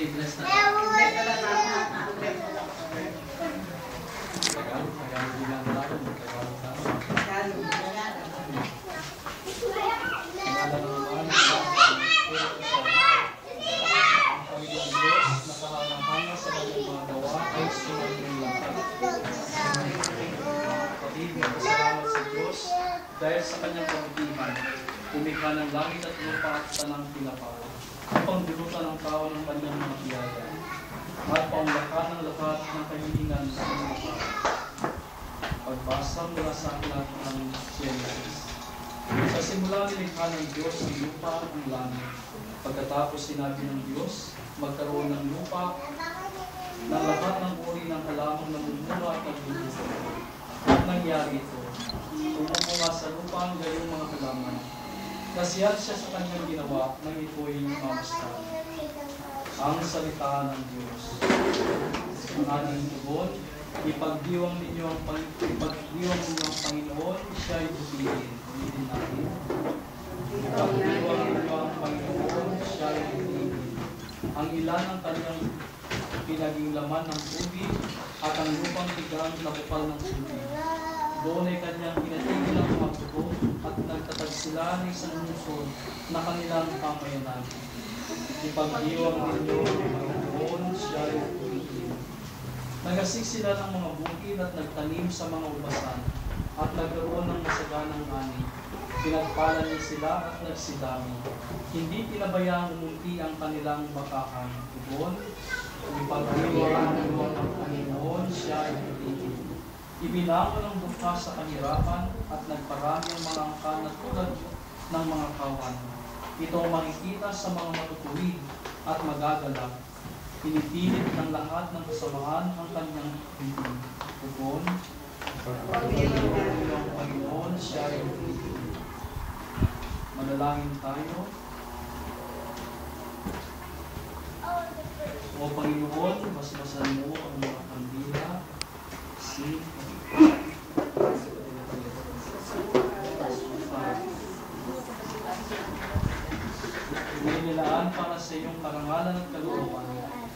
i-bless na. Tagalog bilang natin. Tagalog tayo. Dahil sa kanyang kabutihan, lumikha ng langit at lupa at tanang pinapala, upang dulutan ng tao ng kanyang mga biyaya, at paunlakan ng lahat ng kahilingan sa mga tao. Pagbasa mula sa aklat ng Genesis. Sa simula nilikha ng Diyos ang lupa at ang langit. Pagkatapos sinabi ng Diyos, magkaroon ng lupa ng lahat ng uri ng halamang namumula at nagluluto. At nangyari ito. Tumumunga sa lupa ang gayong mga halaman. Nasiyahan siya sa kanyang ginawa nang ito'y mamastan. Ang salita ng Diyos. Ang ating tugon, ipagdiwang ninyo ang Panginoon, siya'y butihin. Ulitin natin. Ipagdiwang ninyo ang Panginoon, siya'y butihin. Ang ilan ng kanyang pinaging laman ng tubig at ang lupang tigang na bukal ng tubig. Doon ay kanyang pinatigil ang mga buto at nagtatag sila ng isang lungsod na kanilang pamayanan. Ipagdiwang ninyo ang Panginoon, siya ay butihin. Nagasik sila ng mga bukid at nagtanim sa mga ubasan at nagkaroon ng masaganang ani. Pinagpala niya sila at nagsidami. Hindi pinabayang umunti ang kanilang bakahan. Tugon, ipagdiwang ninyo ang Panginoon, siya ay butihin. Ibinangon ang dukha sa kahirapan at nagparami ang mga angkan na tulad ng mga kawan. Ito ang makikita sa mga matutuwid at magagalak. Pinipilit ng lahat ng kasamaan ang kanyang bibig. Tugon, pagpapalawin ng Panginoon, siya ay butihin. Manalangin tayo. O Panginoon, basbasan mo ang mga kandila, Inilaan para sa iyong karangalan at kalooban.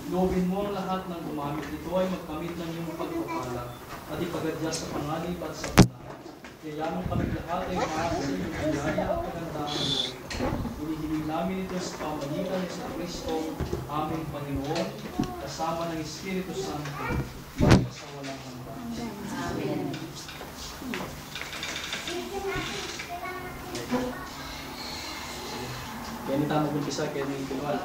Loobin mo ang lahat ng gumamit ito ay magkamit ng iyong pagpapala at ipagadya sa panganib at sa panahan. Kaya kami lahat ay maasa sa iyong biyaya at kagandahan mo. Inihiling namin ito sa pamamagitan ni sa Kristo, aming Panginoon, kasama ng Espiritu Santo, sa walang hanggan. Amen. Kaya ni tama mag-umpisa, kaya ni Pinual.